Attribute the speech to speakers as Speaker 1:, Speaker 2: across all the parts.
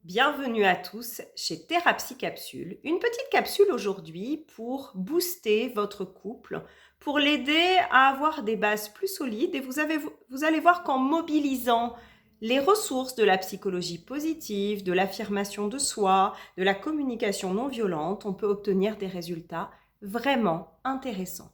Speaker 1: Bienvenue à tous chez Thérapsie Capsule. Une petite capsule aujourd'hui pour booster votre couple, pour l'aider à avoir des bases plus solides et vous allez voir qu'en mobilisant les ressources de la psychologie positive, de l'affirmation de soi, de la communication non violente, on peut obtenir des résultats vraiment intéressants.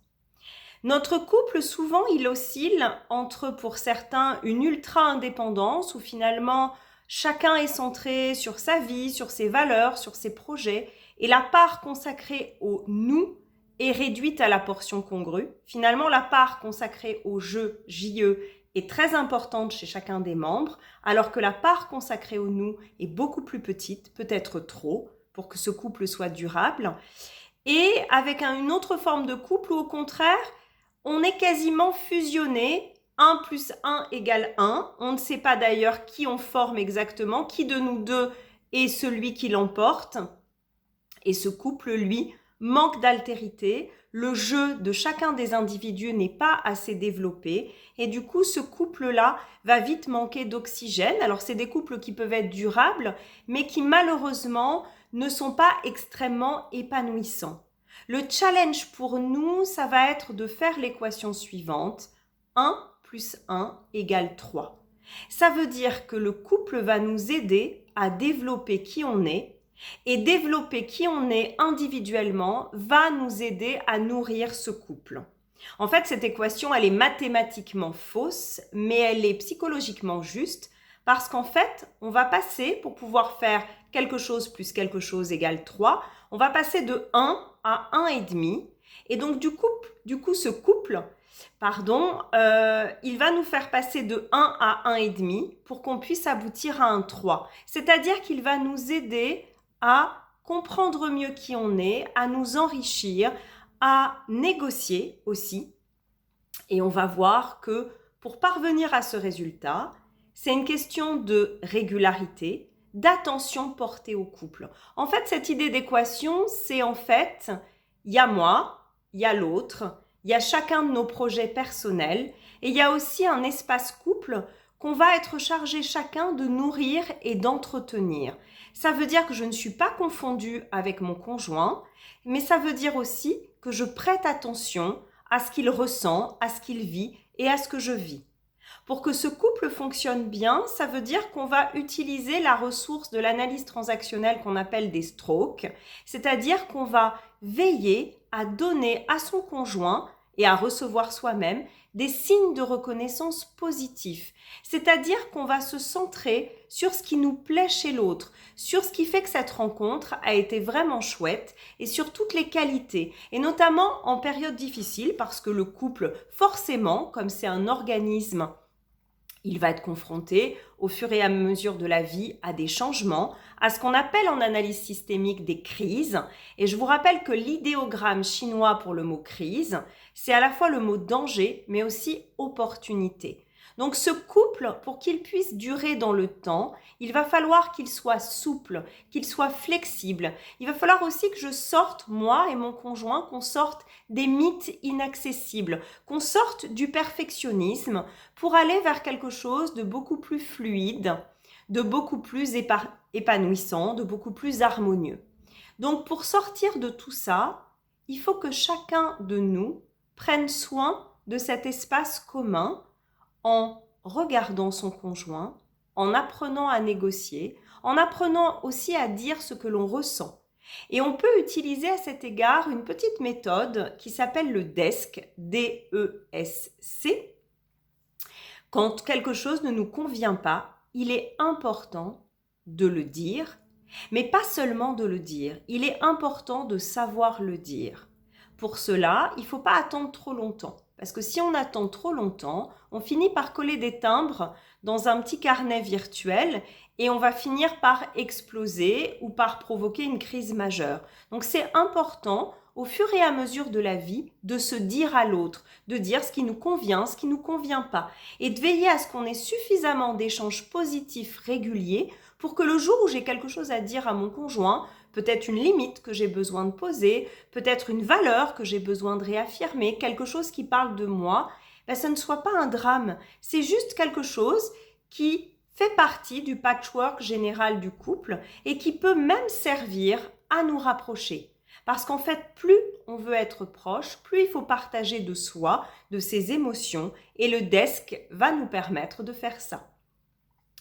Speaker 1: Notre couple, souvent, il oscille entre, pour certains, une ultra-indépendance où finalement, chacun est centré sur sa vie, sur ses valeurs, sur ses projets, et la part consacrée au nous est réduite à la portion congrue. Finalement, la part consacrée au jeu, JE, est très importante chez chacun des membres, alors que la part consacrée au nous est beaucoup plus petite, peut-être trop, pour que ce couple soit durable. Et avec une autre forme de couple où, au contraire, on est quasiment fusionné, 1 plus 1 égale 1. On ne sait pas d'ailleurs qui on forme exactement, qui de nous deux est celui qui l'emporte. Et ce couple, lui, manque d'altérité. Le jeu de chacun des individus n'est pas assez développé. Et du coup, ce couple-là va vite manquer d'oxygène. Alors, c'est des couples qui peuvent être durables, mais qui malheureusement ne sont pas extrêmement épanouissants. Le challenge pour nous, ça va être de faire l'équation suivante. 1 plus 1 égale 3. Ça veut dire que le couple va nous aider à développer qui on est, et développer qui on est individuellement va nous aider à nourrir ce couple. En fait, cette équation, elle est mathématiquement fausse, mais elle est psychologiquement juste, parce qu'en fait, on va passer, pour pouvoir faire quelque chose plus quelque chose égale 3, on va passer de 1 à 1,5. Et donc, du coup, ce couple, il va nous faire passer de 1 à 1,5 pour qu'on puisse aboutir à un 3. C'est-à-dire qu'il va nous aider à comprendre mieux qui on est, à nous enrichir, à négocier aussi. Et on va voir que pour parvenir à ce résultat, c'est une question de régularité, d'attention portée au couple. En fait, cette idée d'équation, c'est il y a moi, il y a l'autre, il y a chacun de nos projets personnels et il y a aussi un espace couple qu'on va être chargé chacun de nourrir et d'entretenir. Ça veut dire que je ne suis pas confondue avec mon conjoint, mais ça veut dire aussi que je prête attention à ce qu'il ressent, à ce qu'il vit et à ce que je vis. Pour que ce couple fonctionne bien, ça veut dire qu'on va utiliser la ressource de l'analyse transactionnelle qu'on appelle des strokes, c'est-à-dire qu'on va veiller à donner à son conjoint et à recevoir soi-même des signes de reconnaissance positifs. C'est-à-dire qu'on va se centrer sur ce qui nous plaît chez l'autre, sur ce qui fait que cette rencontre a été vraiment chouette et sur toutes les qualités. Et notamment en période difficile parce que le couple, forcément, comme c'est un organisme, il va être confronté au fur et à mesure de la vie à des changements, à ce qu'on appelle en analyse systémique des crises. Et je vous rappelle que l'idéogramme chinois pour le mot crise, c'est à la fois le mot danger, mais aussi opportunité. Donc ce couple, pour qu'il puisse durer dans le temps, il va falloir qu'il soit souple, qu'il soit flexible. Il va falloir aussi que je sorte, moi et mon conjoint, qu'on sorte des mythes inaccessibles, qu'on sorte du perfectionnisme pour aller vers quelque chose de beaucoup plus fluide, de beaucoup plus épanouissant, de beaucoup plus harmonieux. Donc pour sortir de tout ça, il faut que chacun de nous prenne soin de cet espace commun en regardant son conjoint, en apprenant à négocier, en apprenant aussi à dire ce que l'on ressent. Et on peut utiliser à cet égard une petite méthode qui s'appelle le DESC, D-E-S-C. Quand quelque chose ne nous convient pas, il est important de le dire, mais pas seulement de le dire, il est important de savoir le dire. Pour cela, il ne faut pas attendre trop longtemps. Parce que si on attend trop longtemps, on finit par coller des timbres dans un petit carnet virtuel et on va finir par exploser ou par provoquer une crise majeure. Donc c'est important, au fur et à mesure de la vie, de se dire à l'autre, de dire ce qui nous convient, ce qui ne nous convient pas, et de veiller à ce qu'on ait suffisamment d'échanges positifs réguliers pour que le jour où j'ai quelque chose à dire à mon conjoint, peut-être une limite que j'ai besoin de poser, peut-être une valeur que j'ai besoin de réaffirmer, quelque chose qui parle de moi, ce ne soit pas un drame. C'est juste quelque chose qui fait partie du patchwork général du couple et qui peut même servir à nous rapprocher. Parce qu'en fait, plus on veut être proche, plus il faut partager de soi, de ses émotions, et le desk va nous permettre de faire ça.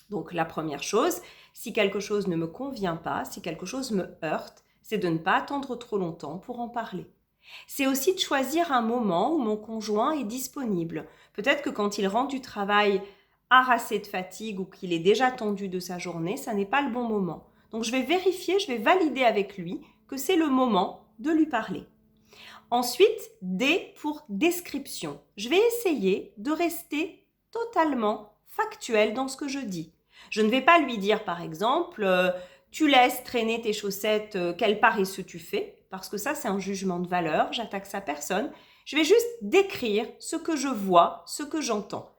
Speaker 1: Donc la première chose, si quelque chose ne me convient pas, si quelque chose me heurte, c'est de ne pas attendre trop longtemps pour en parler. C'est aussi de choisir un moment où mon conjoint est disponible. Peut-être que quand il rentre du travail harassé de fatigue ou qu'il est déjà tendu de sa journée, ça n'est pas le bon moment. Donc je vais vérifier, je vais valider avec lui que c'est le moment de lui parler. Ensuite, D pour description. Je vais essayer de rester totalement factuel dans ce que je dis. Je ne vais pas lui dire par exemple tu laisses traîner tes chaussettes, quel paresseux tu fais, parce que ça c'est un jugement de valeur, j'attaque sa personne. Je vais juste décrire ce que je vois, ce que j'entends.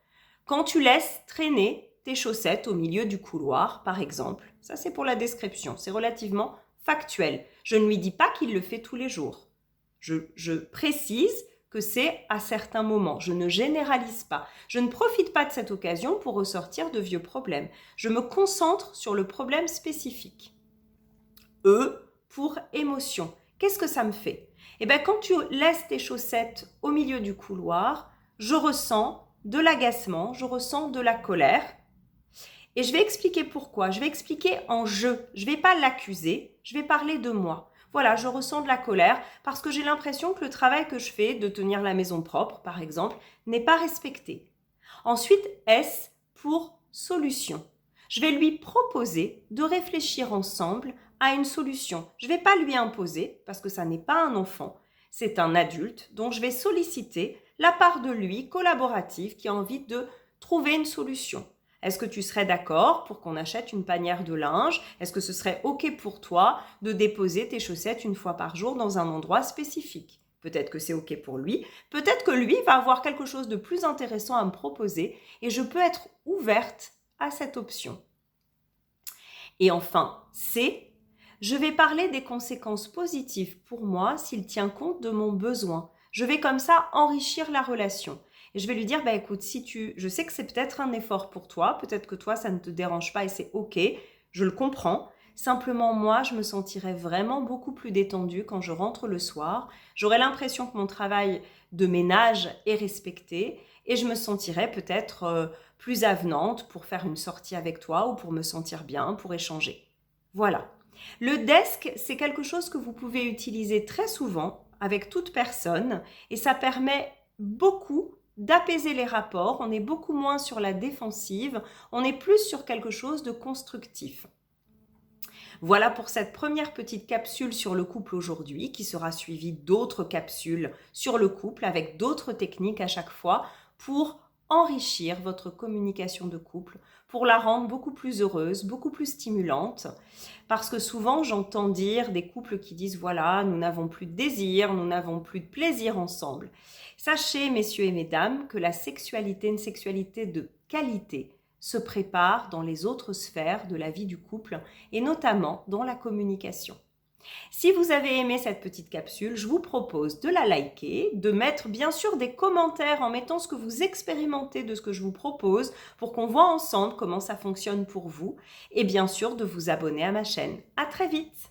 Speaker 1: Quand tu laisses traîner tes chaussettes au milieu du couloir, par exemple, ça c'est pour la description, c'est relativement factuel. Je ne lui dis pas qu'il le fait tous les jours. Je précise que c'est à certains moments. Je ne généralise pas. Je ne profite pas de cette occasion pour ressortir de vieux problèmes. Je me concentre sur le problème spécifique. E pour émotion. Qu'est-ce que ça me fait ? Eh bien, quand tu laisses tes chaussettes au milieu du couloir, je ressens de l'agacement, je ressens de la colère. Et je vais expliquer pourquoi. Je vais expliquer en jeu. Je ne vais pas l'accuser, je vais parler de moi. Voilà, je ressens de la colère parce que j'ai l'impression que le travail que je fais, de tenir la maison propre par exemple, n'est pas respecté. Ensuite, S pour solution. Je vais lui proposer de réfléchir ensemble à une solution. Je ne vais pas lui imposer parce que ça n'est pas un enfant, c'est un adulte, donc je vais solliciter la part de lui collaborative qui a envie de trouver une solution. Est-ce que tu serais d'accord pour qu'on achète une panière de linge ? Est-ce que ce serait OK pour toi de déposer tes chaussettes une fois par jour dans un endroit spécifique ? Peut-être que c'est OK pour lui. Peut-être que lui va avoir quelque chose de plus intéressant à me proposer et je peux être ouverte à cette option. Et enfin, C, je vais parler des conséquences positives pour moi s'il tient compte de mon besoin. Je vais comme ça enrichir la relation. Et je vais lui dire, écoute, je sais que c'est peut-être un effort pour toi, peut-être que toi, ça ne te dérange pas et c'est OK, je le comprends. Simplement, moi, je me sentirais vraiment beaucoup plus détendue quand je rentre le soir. J'aurais l'impression que mon travail de ménage est respecté et je me sentirais peut-être plus avenante pour faire une sortie avec toi ou pour me sentir bien, pour échanger. Voilà. Le desk, c'est quelque chose que vous pouvez utiliser très souvent avec toute personne et ça permet beaucoup d'apaiser les rapports, on est beaucoup moins sur la défensive, on est plus sur quelque chose de constructif. Voilà pour cette première petite capsule sur le couple aujourd'hui qui sera suivie d'autres capsules sur le couple avec d'autres techniques à chaque fois pour enrichir votre communication de couple, pour la rendre beaucoup plus heureuse, beaucoup plus stimulante. Parce que souvent, j'entends dire des couples qui disent « voilà, nous n'avons plus de désir, nous n'avons plus de plaisir ensemble ». Sachez, messieurs et mesdames, que la sexualité, une sexualité de qualité, se prépare dans les autres sphères de la vie du couple et notamment dans la communication. Si vous avez aimé cette petite capsule, je vous propose de la liker, de mettre bien sûr des commentaires en mettant ce que vous expérimentez de ce que je vous propose pour qu'on voit ensemble comment ça fonctionne pour vous et bien sûr de vous abonner à ma chaîne. À très vite!